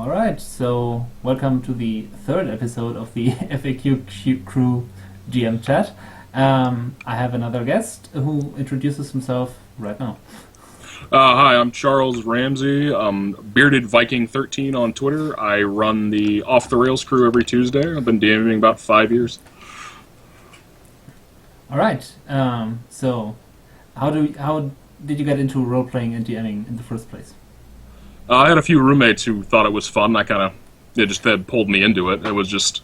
All right, so welcome to the third episode of the FAQCrew GM chat. I have another guest who introduces himself right now. Hi, I'm Charles Ramsey, Bearded Viking 13 on Twitter. I run the Off the Rails crew every Tuesday. I've been DMing about 5 years. All right, so how did you get into role playing and DMing in the first place? I had a few roommates who thought it was fun. They pulled me into it. It was just,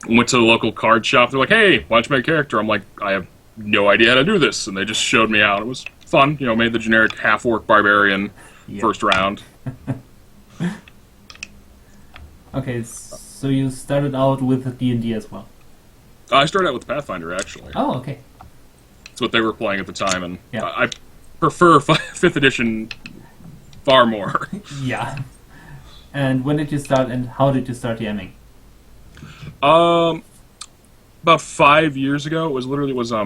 went to the local card shop. They're like, hey, why don't you make a character? I'm like, I have no idea how to do this. And they just showed me how. It was fun. Made the generic half-orc barbarian first round. Okay, so you started out with D&D as well? I started out with Pathfinder, actually. Oh, okay. That's what they were playing at the time, and I prefer 5th edition far more. Yeah. And when did you start, and how did you start DMing? About 5 years ago. It was our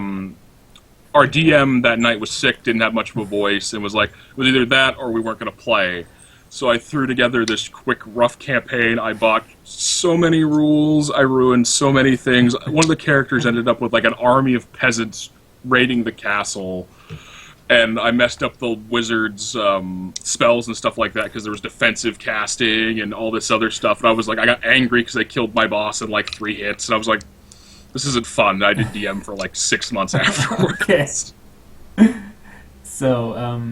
DM that night was sick, didn't have much of a voice, and was either that or we weren't going to play. So I threw together this quick, rough campaign. I bought so many rules. I ruined so many things. One of the characters ended up with an army of peasants raiding the castle. And I messed up the wizard's spells and stuff like that because there was defensive casting and all this other stuff. And I got angry because they killed my boss in 3 hits. And I was like, this isn't fun. And I did DM for 6 months afterwards. Okay. So,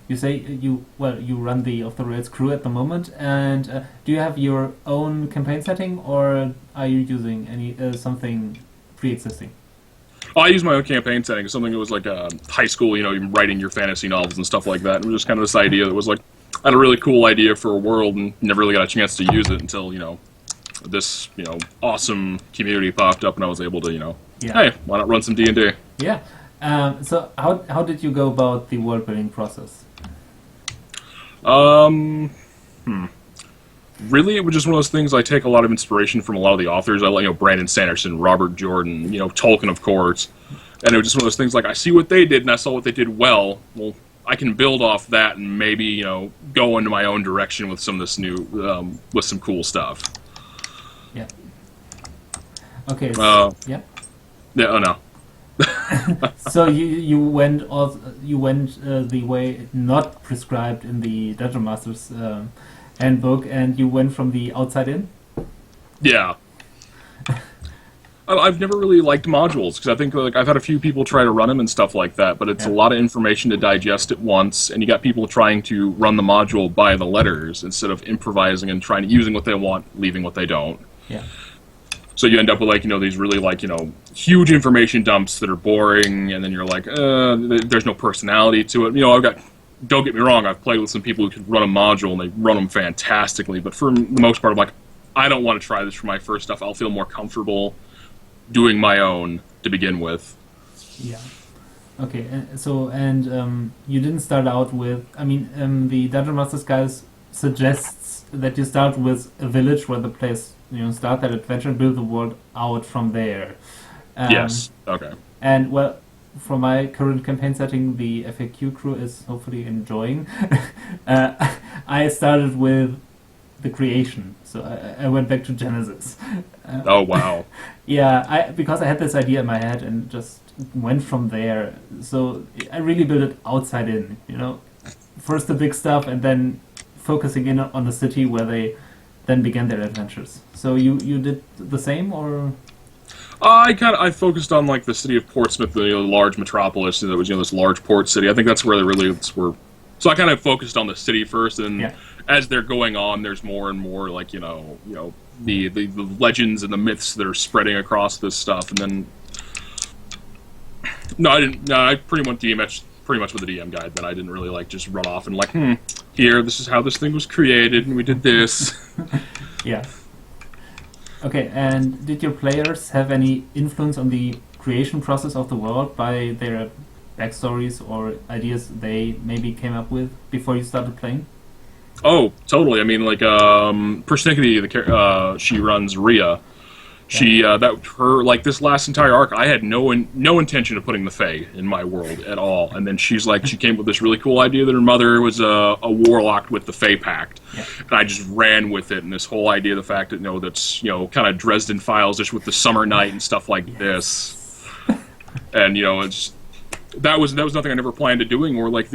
you say you run the Off the Rails crew at the moment. And do you have your own campaign setting, or are you using something pre-existing? I use my own campaign setting, something that was high school, even writing your fantasy novels and stuff like that. And it was just kind of this idea that was I had a really cool idea for a world and never really got a chance to use it until, this, awesome community popped up and I was able to, hey, why not run some D&D? Yeah. So how did you go about the world building process? Really, it was just one of those things. I take a lot of inspiration from a lot of the authors. I like, Brandon Sanderson, Robert Jordan, Tolkien, of course. And it was just one of those things I see what they did and I saw what they did well. Well, I can build off that and maybe, go into my own direction with some of this new, with some cool stuff. Yeah. Okay. Yeah, oh no. So you went the way not prescribed in the Dungeon Masters handbook, and you went from the outside in? Yeah. I've never really liked modules, because I think I've had a few people try to run them and stuff like that, but it's a lot of information to digest at once, and you got people trying to run the module by the letters instead of improvising and using what they want, leaving what they don't. Yeah. So you end up with these really huge information dumps that are boring, and then you're there's no personality to it. Don't get me wrong, I've played with some people who could run a module and they run them fantastically, but for the most part I'm I don't want to try this for my first stuff. I'll feel more comfortable doing my own to begin with. Yeah. Okay, and you didn't start out with, the Dungeon Masters guys suggests that you start with a village where the players start that adventure and build the world out from there. Yes, okay. And for my current campaign setting, the FAQ crew is hopefully enjoying. I started with the creation, so I went back to Genesis. Oh wow! Yeah, because I had this idea in my head and just went from there. So I really built it outside in. First the big stuff, and then focusing in on the city where they then began their adventures. So you did the same, or? I focused on the city of Portsmouth, the large metropolis that was this large port city. I think that's where they really were. So I kind of focused on the city first, and as they're going on, there's more and more the legends and the myths that are spreading across this stuff. And then I didn't. No, I pretty much with the DM guide. Then I didn't really just run off and here, this is how this thing was created, and we did this. Yeah. Okay, and did your players have any influence on the creation process of the world by their backstories or ideas they maybe came up with before you started playing? Oh, totally. Persnickety, she runs Rhea. She like this last entire arc, I had no intention of putting the Fae in my world at all, and then she came up with this really cool idea that her mother was a warlock with the Fae Pact, and I just ran with it, and this whole idea of the fact that that's kind of Dresden Files just with the summer night and stuff like this, and that was nothing I never planned on doing, or like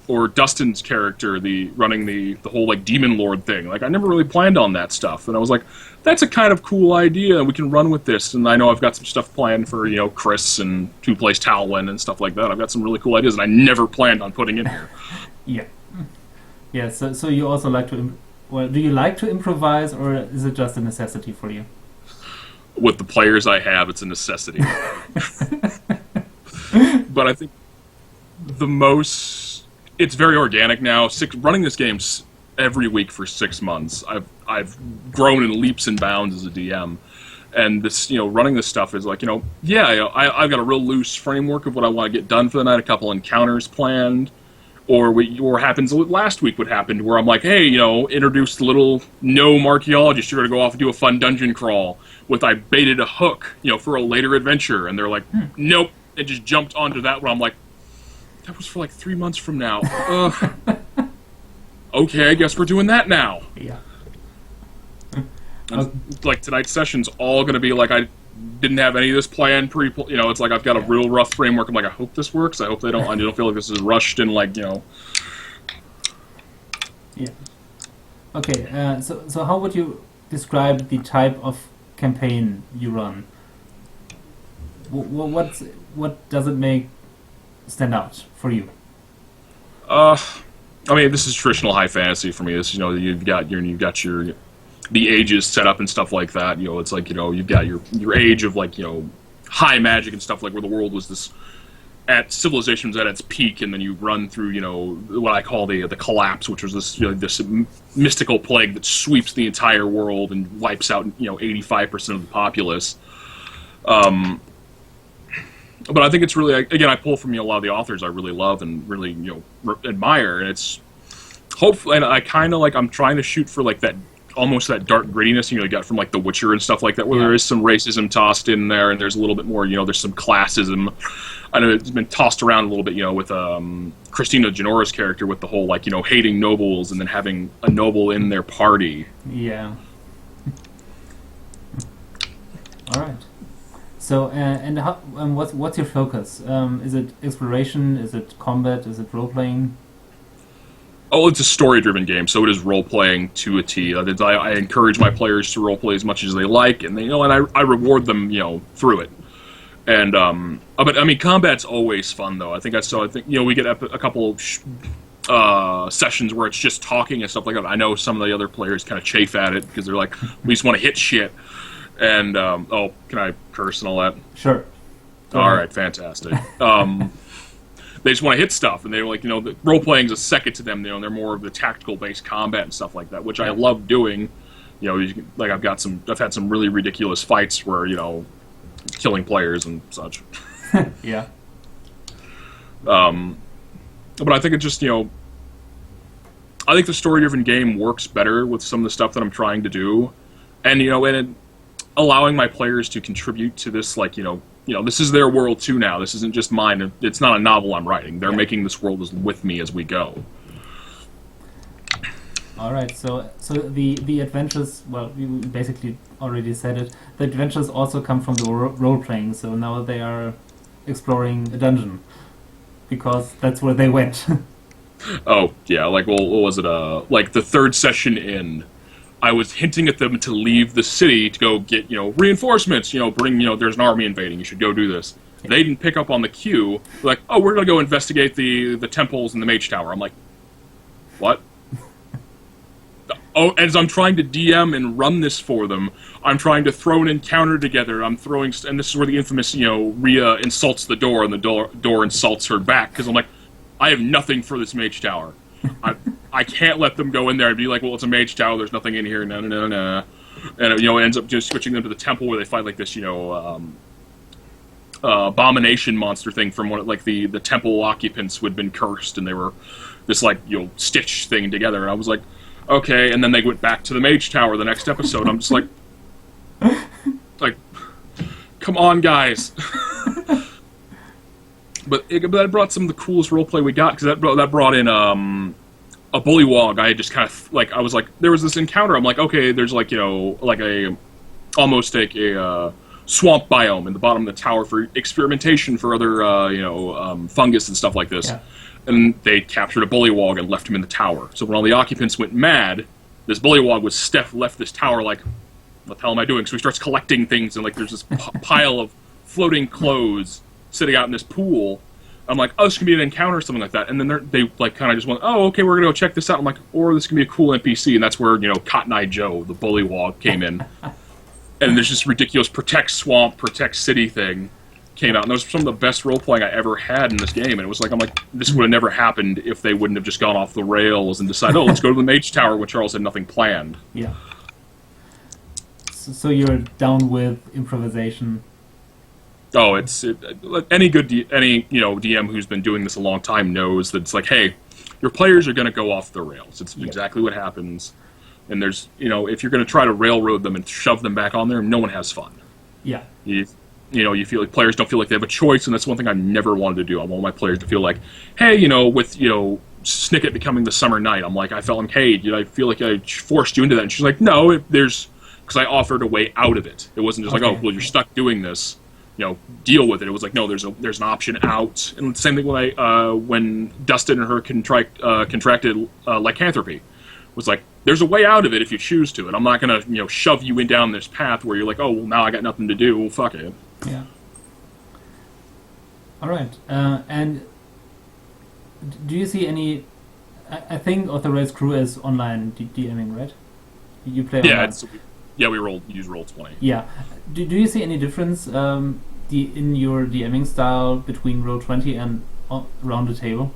or Dustin's character, running the whole like demon lord thing. Like I never really planned on that stuff, and I was like, that's a kind of cool idea, and we can run with this. And I know I've got some stuff planned for Chris and who plays Talwyn and stuff like that. I've got some really cool ideas, and I never planned on putting in here. Yeah. So you also like to, do you like to improvise, or is it just a necessity for you? With the players I have, it's a necessity. But I think it's very organic now. Running this game every week for 6 months, I've grown in leaps and bounds as a DM, and this running this stuff is like I've got a real loose framework of what I want to get done for the night. A couple encounters planned, or happens last week. What happened where I'm like, hey, introduce the little gnome archaeologist. You're gonna go off and do a fun dungeon crawl with. I baited a hook, for a later adventure, and they're like, nope, and just jumped onto that one. I'm like, that was for like 3 months from now. Okay, I guess we're doing that now. Yeah. Like tonight's session's all going to be like I didn't have any of this planned it's like I've got a real rough framework. I'm like, I hope this works. I hope I don't feel like this is rushed and like. Yeah. Okay. So how would you describe the type of campaign you run? What does it make stand out for you? I mean, this is traditional high fantasy for me. This, you've got the ages set up and stuff like that. It's like you've got your age of like high magic and stuff like where the world was this at civilization's at its peak, and then you run through what I call the collapse, which was this this mystical plague that sweeps the entire world and wipes out 85% of the populace. But I think it's really, again, I pull from a lot of the authors I really love and really admire, and it's hopefully, and I kind of like, I'm trying to shoot for like that, almost that dark grittiness you got from like The Witcher and stuff like that, where there is some racism tossed in there, and there's a little bit more, there's some classism. I know it's been tossed around a little bit, with Christina Genora's character with the whole like hating nobles and then having a noble in their party. Yeah. All right. So, and what's your focus? Is it exploration? Is it combat? Is it role-playing? Oh, it's a story-driven game, so it is role-playing to a T. I encourage my players to role-play as much as they like, and and I reward them, through it. And but I mean, combat's always fun, though. I think we get a couple sessions where it's just talking and stuff like that. I know some of the other players kind of chafe at it because they're like, we just want to hit shit. And, can I curse and all that? Sure. All right, fantastic. They just want to hit stuff, and they're like, the role-playing's a second to them. They're more of the tactical-based combat and stuff like that, which I love doing. Like I've had some really ridiculous fights where, killing players and such. Yeah. But I think it just, I think the story-driven game works better with some of the stuff that I'm trying to do. And, allowing my players to contribute to this, like, this is their world too now. This isn't just mine. It's not a novel I'm writing. They're making this world with me as we go. All right. So the adventures. Well, you basically already said it. The adventures also come from the role playing. So now they are exploring a dungeon because that's where they went. Oh yeah, like what was it? Like the third session in. I was hinting at them to leave the city to go get, reinforcements, bring, there's an army invading, you should go do this. Yeah. They didn't pick up on the cue. They're like, oh, we're going to go investigate the temples and the mage tower. I'm like, what? Oh, as I'm trying to DM and run this for them, I'm trying to throw an encounter together. I'm throwing, and this is where the infamous, Rhea insults the door, and the door insults her back, because I'm like, I have nothing for this mage tower. I can't let them go in there and be like, well, it's a mage tower, there's nothing in here, no. And, it ends up just switching them to the temple where they fight, like, this, abomination monster thing from one of, like, the temple occupants who had been cursed, and they were this, like, stitch thing together. And I was like, okay, and then they went back to the mage tower the next episode. I'm just like, come on, guys. But that brought some of the coolest roleplay we got, because that brought in a bullywog. I had just kind of like, I was like, there was this encounter. I'm like, okay, there's like, like almost like a swamp biome in the bottom of the tower for experimentation for other fungus and stuff like this. Yeah. And they captured a bullywog and left him in the tower. So when all the occupants went mad, this bullywog left this tower like, what the hell am I doing? So he starts collecting things, and like there's this pile of floating clothes sitting out in this pool. I'm like, oh, this could be an encounter or something like that. And then they like kind of just went, oh, okay, we're going to go check this out. I'm like, or this can be a cool NPC. And that's where, Cotton Eye Joe, the bullywog, came in. And there's this ridiculous protect swamp, protect city thing came out. And that was some of the best role-playing I ever had in this game. And it was like, I'm like, this would have never happened if they wouldn't have just gone off the rails and decided, oh, let's go to the Mage Tower when Charles had nothing planned. Yeah. So you're down with improvisation. Oh, any good DM who's been doing this a long time knows that it's like, hey, your players are going to go off the rails. It's exactly what happens. And there's, if you're going to try to railroad them and shove them back on there, no one has fun. Yeah. You feel like players don't feel like they have a choice, and that's one thing I never wanted to do. I want my players to feel like, hey, with Snicket becoming the Summer Knight, I'm like, I felt like, hey, I feel like I forced you into that. And she's like, no, because I offered a way out of it. It wasn't just like, oh, well, you're stuck doing this. Deal with it. It was like, no, there's an option out. And the same thing when Dustin and her contracted lycanthropy. It was like, there's a way out of it if you choose to. And I'm not going to, shove you down this path where you're like, oh, well, now I got nothing to do. Well, fuck it. Yeah. All right. And do you see any... I think Authorized Crew is online DMing, right? You play online? Yeah, we use Roll20. Yeah. Do you see any difference in your DMing style between Roll20 and Round the Table?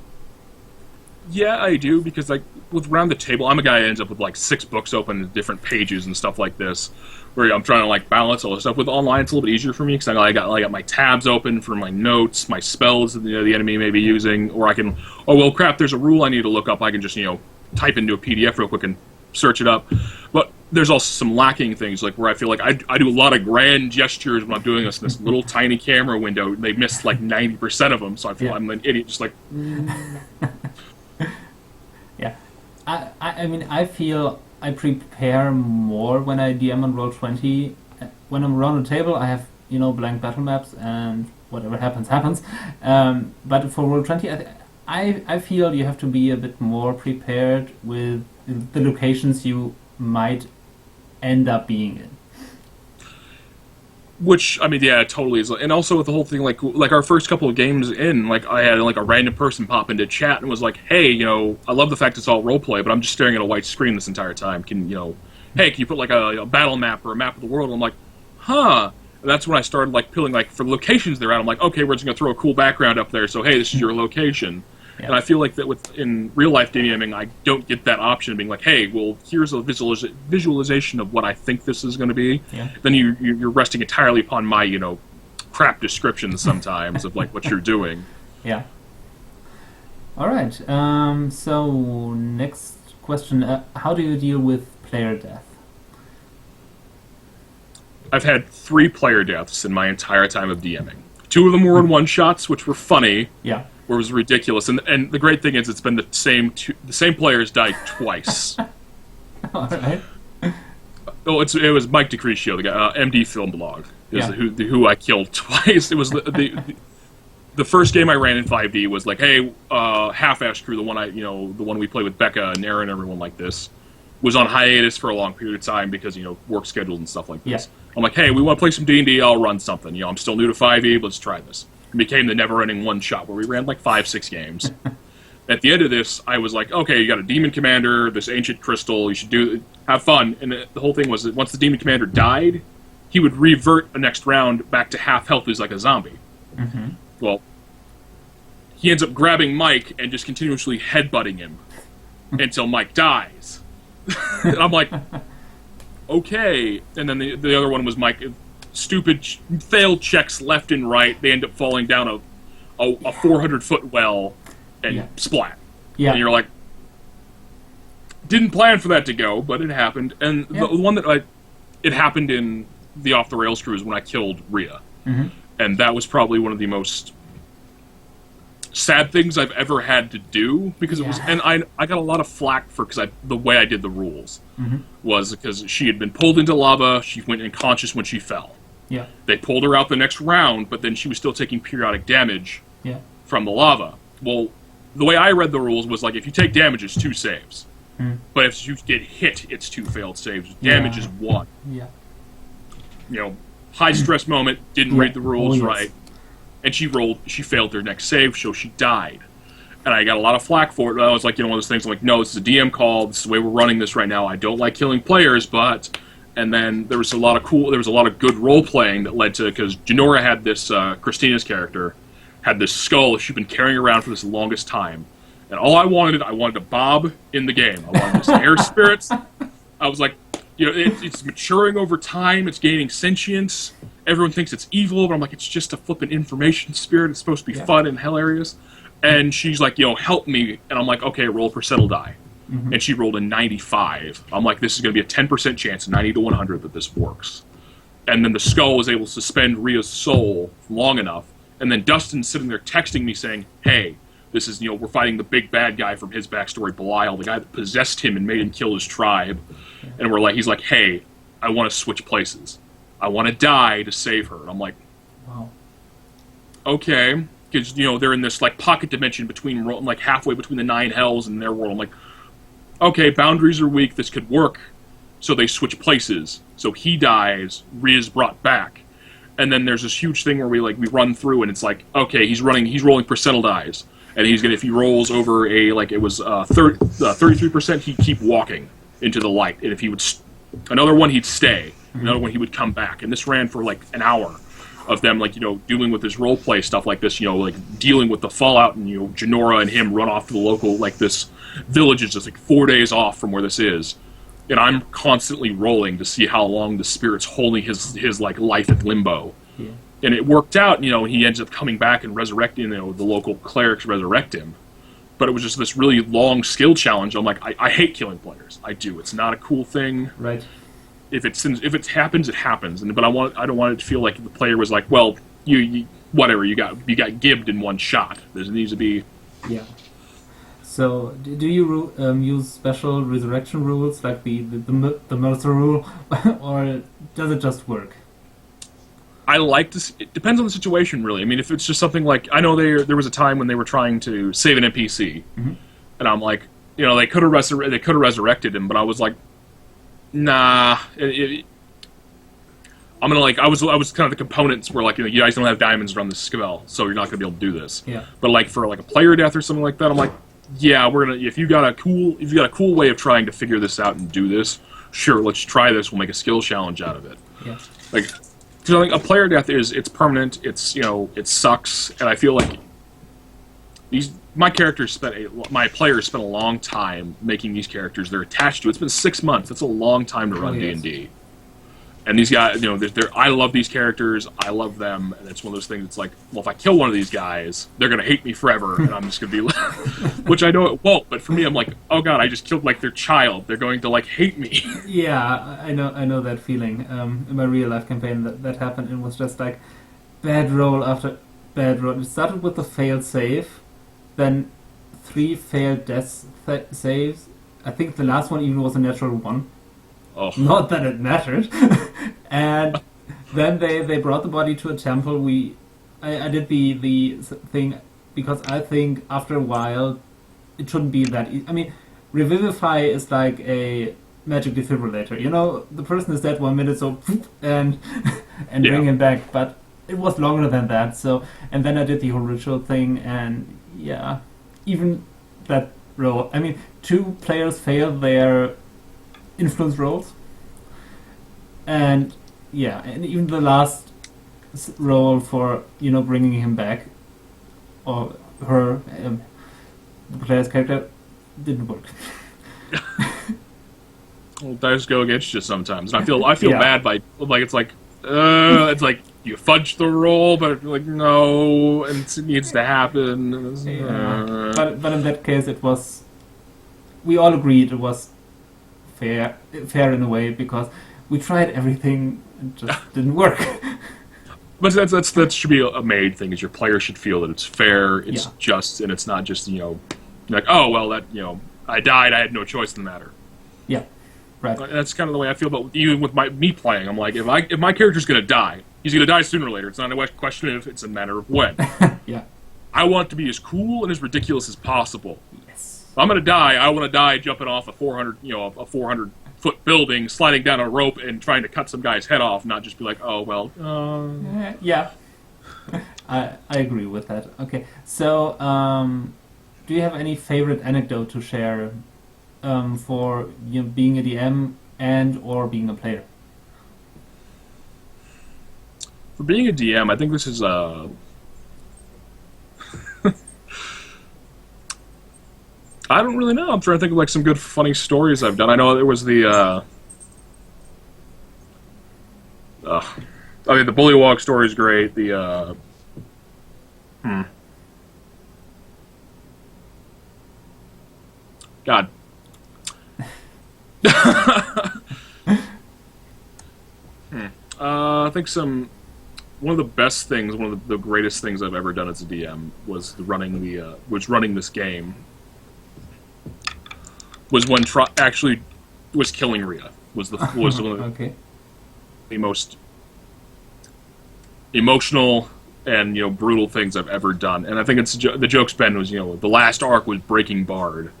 Yeah, I do, because like with Round the Table, I'm a guy who ends up with like 6 books open in different pages and stuff like this, where I'm trying to like balance all this stuff. With online, it's a little bit easier for me because I got my tabs open for my notes, my spells that the enemy may be using, or I can, oh well, crap, there's a rule I need to look up. I can just type into a PDF real quick and search it up. But there's also some lacking things, like where I feel like I do a lot of grand gestures when I'm doing this in this little tiny camera window. They missed like 90% of them, so I feel I'm an idiot, just like... Yeah. I mean, I feel I prepare more when I DM on Roll20. When I'm around the table, I have, blank battle maps, and whatever happens, happens. But for Roll20, I feel you have to be a bit more prepared with the locations you might end up being in. Which, I mean, yeah, it totally is. And also with the whole thing, like our first couple of games in, like, I had, like, a random person pop into chat and was like, hey, I love the fact it's all roleplay, but I'm just staring at a white screen this entire time. Hey, can you put, like, a battle map or a map of the world? And I'm like, huh. And that's when I started, like, peeling, like, for the locations they're at, I'm like, okay, we're just going to throw a cool background up there, so, hey, this is your location. Yeah. And I feel like that in real-life DMing, I don't get that option of being like, hey, well, here's a visualization of what I think this is going to be. Yeah. Then you're resting entirely upon my, crap descriptions sometimes of, like, what you're doing. Yeah. All right. So, next question. How do you deal with player death? I've had 3 player deaths in my entire time of DMing. 2 of them were in one-shots, which were funny. Yeah. Where it was ridiculous, and the great thing is it's been the same players died twice. All right. Oh, it was Mike Decretio, the guy, MD Film Blog, who I killed twice. It was the first game I ran in 5D was like, hey, Half-Ash Crew, the one we play with Becca and Aaron, everyone like this, was on hiatus for a long period of time because work schedules and stuff like this. Yeah. I'm like, hey, we want to play some D&D. I'll run something. I'm still new to 5E. Let's try this. Became the never-ending one-shot where we ran like 5-6 games. At the end of this, I was like, okay, you got a demon commander, this ancient crystal, you should have fun. And the whole thing was that once the demon commander died, he would revert the next round back to half health. He's like a zombie. Mm-hmm. Well, he ends up grabbing Mike and just continuously headbutting him until Mike dies. And I'm like, okay. And then the other one was Mike. Stupid failed checks left and right. They end up falling down a 400-foot well and splat. Yeah. And you're like, didn't plan for that to go, but it happened. And the one that it happened in the Off the Rails crew is when I killed Rhea. Mm-hmm. And that was probably one of the most sad things I've ever had to do, because it was, and I got a lot of flack for, because the way I did the rules was because she had been pulled into lava, she went unconscious when she fell. Yeah. They pulled her out the next round, but then she was still taking periodic damage from the lava. Well, the way I read the rules was like, if you take damage, it's 2 saves. But if you get hit, it's 2 failed saves. Damage is 1. Yeah. You know, high stress moment, didn't read the rules right. And she failed her next save, so she died. And I got a lot of flack for it. I was like, one of those things, I'm like, no, this is a DM call, this is the way we're running this right now. I don't like killing players, but... And then there was a lot of good role-playing that led to, because Janora had this, Christina's character, had this skull she'd been carrying around for this longest time. And all I wanted a Bob in the game. I wanted this air spirits. I was like, it's maturing over time, it's gaining sentience. Everyone thinks it's evil, but I'm like, it's just a flippin' information spirit. It's supposed to be fun and hilarious. And she's like, help me. And I'm like, okay, roll percentile die. And she rolled a 95. I'm like, this is going to be a 10% chance, 90 to 100, that this works. And then the skull was able to suspend Rhea's soul long enough. And then Dustin's sitting there texting me saying, hey, this is, we're fighting the big bad guy from his backstory, Belial, the guy that possessed him and made him kill his tribe. And he's like, hey, I want to switch places. I want to die to save her. And I'm like, wow. Okay. Because, they're in this, like, pocket dimension between, like, halfway between the 9 hells and their world. I'm like, okay, boundaries are weak, this could work. So they switch places. So he dies, Rhea's brought back. And then there's this huge thing where we run through, and it's like, okay, he's rolling percentile dies. And if he rolls over it was 33%, he'd keep walking into the light. And if he would, another one, he'd stay. Another one, he would come back. And this ran for like an hour of them, dealing with this role play stuff like this, dealing with the fallout, and, Janora and him run off to the local, this village is just 4 days off from where this is. And I'm constantly rolling to see how long the spirit's holding his life at limbo. Yeah. And it worked out, and he ends up coming back and resurrecting, the local clerics resurrect him. But it was just this really long skill challenge. I'm like, I hate killing players. I do. It's not a cool thing. Right. If it happens, it happens. But I don't want it to feel like the player was like, well, you whatever, you got gibbed in one shot. There needs to be. Yeah. So, do you use special resurrection rules like the Mercer rule, or does it just work? I like to. It depends on the situation, really. I mean, if it's just something like, I know there was a time when they were trying to save an NPC, and I'm like, they could have resurrected him, but I was like, nah. I'm gonna I was kind of the components where you guys don't have diamonds around this spell, so you're not gonna be able to do this. Yeah. But for a player death or something like that, I'm like, yeah, we're gonna. If you got a cool way of trying to figure this out and do this, sure, let's try this. We'll make a skill challenge out of it. Yeah. Because a player death it's permanent. It's it sucks, and I feel like my players spent a long time making these characters they're attached to. It's been 6 months. That's a long time to run D&D. And these guys, I love these characters. I love them, and it's one of those things. It's like, well, if I kill one of these guys, they're gonna hate me forever, and I'm just gonna be, which I know it won't. But for me, I'm like, oh god, I just killed their child. They're going to hate me. Yeah, I know that feeling. In my real life campaign, that happened. It was just bad roll after bad roll. It started with a failed save, then 3 failed death saves. I think the last one even was a natural 1. Oh. Not that it mattered. And then they brought the body to a temple. I did the thing because I think after a while it shouldn't be that easy. I mean, Revivify is like a magic defibrillator. The person is dead 1 minute, so and bring him back. But it was longer than that. So, and then I did the whole ritual thing, and yeah, even that roll. I mean, 2 players failed their influence rolls, and even the last roll for bringing him back, or her, the player's character, didn't work. Well, dice go against you sometimes, and I feel bad by it's like you fudged the roll, but no, and it needs to happen. But in that case, we all agreed it was fair in a way, because we tried everything and just didn't work. But that should be a made thing. Is your players should feel that it's fair, it's just, and it's not just like, oh well, that I died, I had no choice in the matter. Yeah, right. That's kind of the way I feel about even with me playing. I'm like, if my character's gonna die, he's gonna die sooner or later. It's not a question of if, it's a matter of when. Yeah. I want it to be as cool and as ridiculous as possible. Yes. If I'm gonna die, I want to die jumping off a 400-foot building, sliding down a rope, and trying to cut some guy's head off, not just be like, oh well. Yeah. I agree with that. Okay, so do you have any favorite anecdote to share for being a DM and or being a player? For being a DM, I think this is I don't really know. I'm trying to think of like some good funny stories I've done. I know there was the the Bullywog story is great. The God. I think one of the best things, one of the greatest things I've ever done as a DM was running this game. Was when actually was killing Rhea. Was one of the most emotional and brutal things I've ever done. And I think the joke's been was the last arc was Breaking Bard,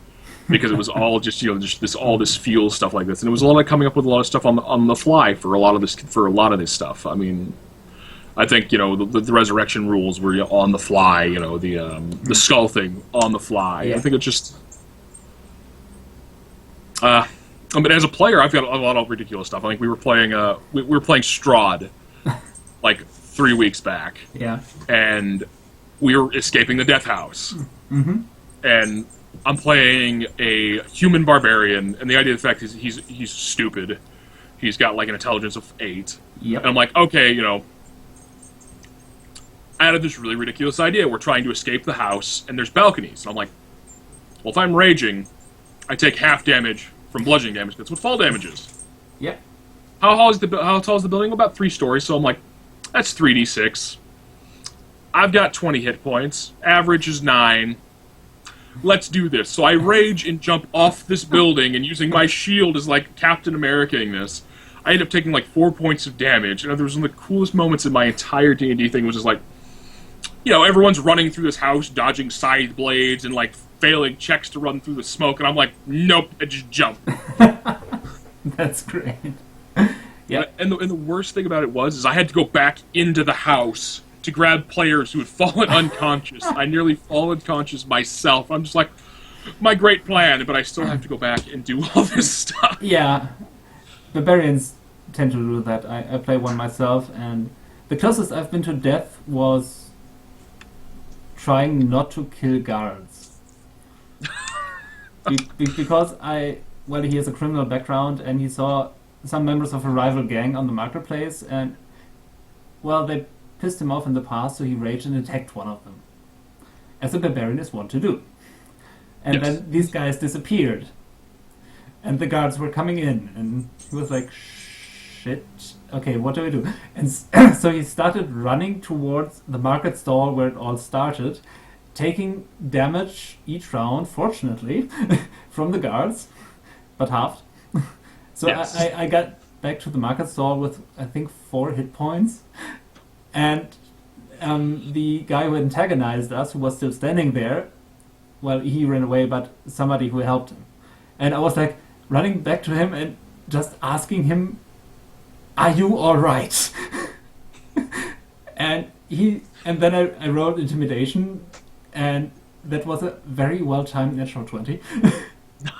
because it was all just this feel stuff like this, and it was a lot of coming up with a lot of stuff on the fly for a lot of this stuff. I mean, I think the resurrection rules were on the fly. The skull thing on the fly. Yeah. I think it's just. But as a player, I've got a lot of ridiculous stuff. I think we were playing Strahd like 3 weeks back. Yeah. And we were escaping the Death House. Mm-hmm. And I'm playing a human barbarian, and the idea of the fact is he's stupid. He's got like an intelligence of 8. Yep. And I'm like, okay, I had this really ridiculous idea. We're trying to escape the house, and there's balconies. And I'm like, well, if I'm raging, I take half damage from bludgeoning damage. That's what fall damage is. Yeah. How tall is the building? About 3 stories. So I'm like, that's 3d6. I've got 20 hit points. Average is 9. Let's do this. So I rage and jump off this building, and using my shield as like Captain America-ing this, I end up taking like 4 points of damage. And there was one of the coolest moments in my entire D&D thing, was just like, everyone's running through this house, dodging scythe blades, and like failing checks to run through the smoke, and I'm like, nope, I just jump. That's great. Yeah. And the worst thing about it is I had to go back into the house to grab players who had fallen unconscious. I nearly fall unconscious myself. I'm just like, my great plan, but I still have to go back and do all this stuff. Yeah. Barbarians tend to do that. I play one myself, and the closest I've been to death was trying not to kill guards. Because he has a criminal background, and he saw some members of a rival gang on the marketplace, and they pissed him off in the past, so he raged and attacked one of them, as a barbarian is wont to do. And then these guys disappeared, and the guards were coming in, and he was like, shit, okay, what do we do? And so he started running towards the market stall where it all started, taking damage each round, fortunately, from the guards, but halved. So I got back to the market stall with, I think, 4 hit points, and the guy who antagonized us, who was still standing there, he ran away, but somebody who helped him. And I was like running back to him and just asking him, are you alright? and then I rolled intimidation, and that was a very well-timed natural 20.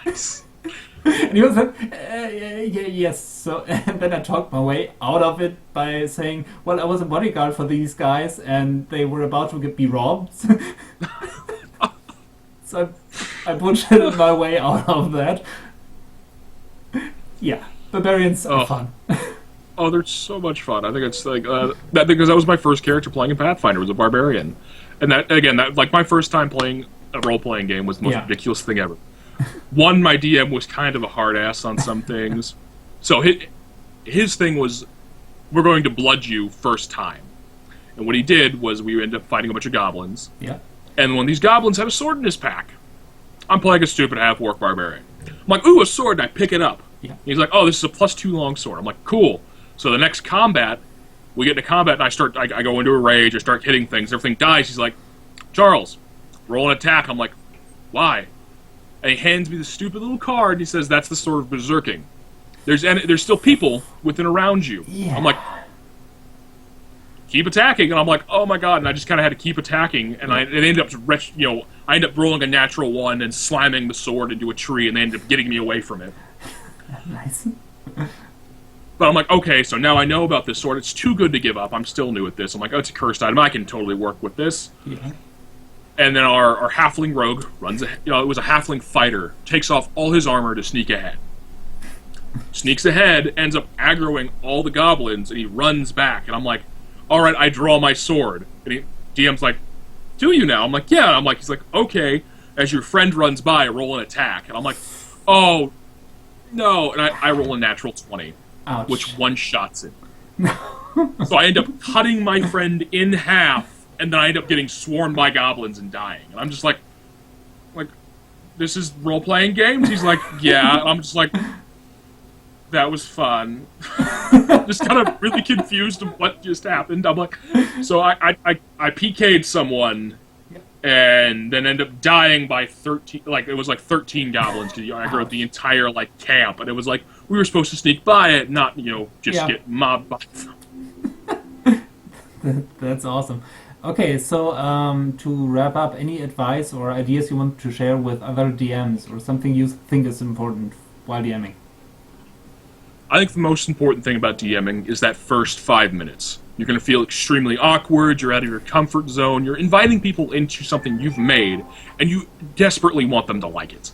Nice. And he was like, yes. So, and then I talked my way out of it by saying, I was a bodyguard for these guys, and they were about to be robbed. So I bullshitted my way out of that. Yeah, barbarians are fun. Oh, they're so much fun. I think it's like that, because that was my first character playing in Pathfinder, was a barbarian, and that like my first time playing a role-playing game was the most ridiculous thing ever. One, my DM was kind of a hard ass on some things, so his thing was, we're going to bludge you first time. And what he did was we ended up fighting a bunch of goblins. Yeah. And one of these goblins had a sword in his pack. I'm playing a stupid half-orc barbarian. I'm like, ooh, a sword, and I pick it up. Yeah. And he's like, oh, this is a +2 longsword. I'm like, cool. So the next combat, we get into combat, and I go into a rage, I start hitting things, everything dies. He's like, Charles, roll an attack. I'm like, why? And he hands me the stupid little card, and he says, that's the sword of berserking. There's still people within around you. Yeah. I'm like, keep attacking, and I'm like, oh my god, and I just kind of had to keep attacking, and I ended up, I ended up rolling a natural one and slamming the sword into a tree, and they ended up getting me away from it. Nice. But I'm like, okay, so now I know about this sword. It's too good to give up. I'm still new at this. I'm like, oh, it's a cursed item. I can totally work with this. Yeah. And then our halfling rogue runs, it was a halfling fighter, takes off all his armor to sneak ahead. Sneaks ahead, ends up aggroing all the goblins, and he runs back. And I'm like, all right, I draw my sword. And DM's like, do you now? I'm like, yeah. He's like, okay. As your friend runs by, roll an attack. And I'm like, oh, no. And I roll a natural 20, Ouch. which one-shots it. So I end up cutting my friend in half, and then I end up getting swarmed by goblins and dying. And I'm just like, this is role-playing games? He's like, yeah. And I'm just like, that was fun. Just kind of really confused of what just happened. I'm like, so I PK'd someone, and then end up dying by 13. Like it was like 13 goblins because I grew up the entire like camp, and it was like we were supposed to sneak by it, not just get mobbed by them. That's awesome. Okay, so to wrap up, any advice or ideas you want to share with other DMs, or something you think is important while DMing? I think the most important thing about DMing is that first 5 minutes. You're going to feel extremely awkward, you're out of your comfort zone, you're inviting people into something you've made, and you desperately want them to like it.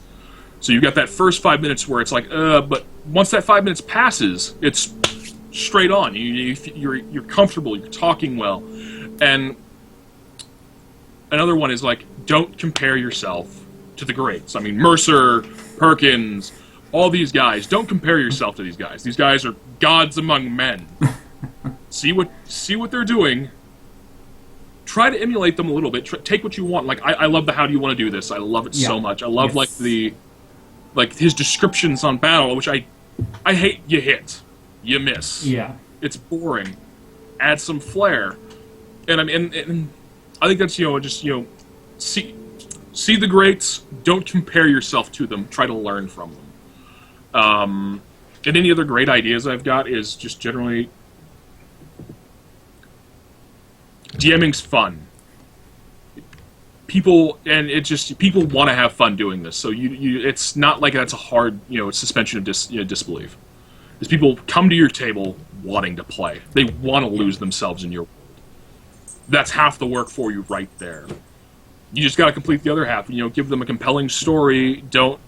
So you got that first 5 minutes where it's like, but once that 5 minutes passes, it's straight on. You're comfortable, you're talking well. And another one is like, don't compare yourself to the greats. I mean, Mercer, Perkins, all these guys. Don't compare yourself to these guys. These guys are gods among men. See what they're doing. Try to emulate them a little bit. Take what you want. Like I love the how do you want to do this. I love it so much. I love like his descriptions on battle, which I hate. You hit, you miss. Yeah, it's boring. Add some flair, and I mean, and I think that's see the greats. Don't compare yourself to them. Try to learn from them. And any other great ideas I've got is just generally DMing's fun. People want to have fun doing this. So it's not like that's a hard suspension of disbelief. Is people come to your table wanting to play. They want to lose themselves in your world. That's half the work for you right there. You just got to complete the other half. Give them a compelling story. Don't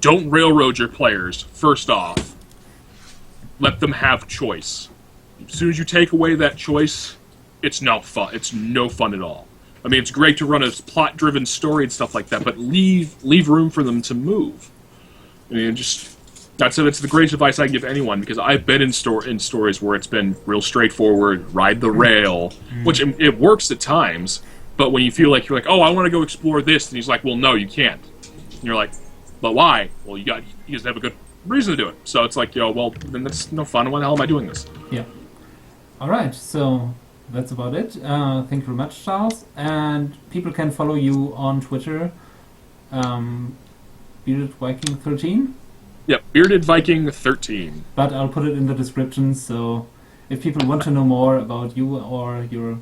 railroad your players, first off. Let them have choice. As soon as you take away that choice, it's no fun. It's no fun at all. I mean, it's great to run a plot-driven story and stuff like that, but leave room for them to move. I mean, it's the greatest advice I can give anyone, because I've been in stories where it's been real straightforward, ride the rail, which it works at times, but when you feel like you're like, oh, I want to go explore this, and he's like, well, no, you can't. And you're like, but why? Well, you just have a good reason to do it. So it's like, well, then that's no fun. Why the hell am I doing this? Yeah. All right. So that's about it. Thank you very much, Charles. And people can follow you on Twitter, Bearded Viking 13. Yep, Bearded Viking 13. But I'll put it in the description. So if people want to know more about you or your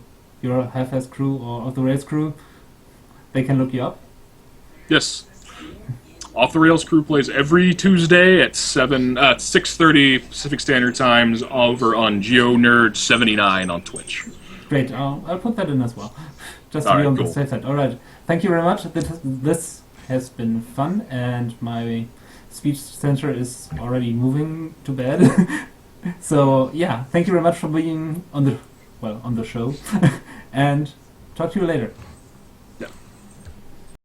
half-ass crew or Off the Rails crew, they can look you up. Yes. Off the Rails crew plays every Tuesday at 6:30 Pacific Standard Times over on GeoNerd79 on Twitch. Great, I'll put that in as well, just to be on the safe side. All right, thank you very much. This has been fun, and my speech center is already moving to bed. So yeah, thank you very much for being on the show, and talk to you later.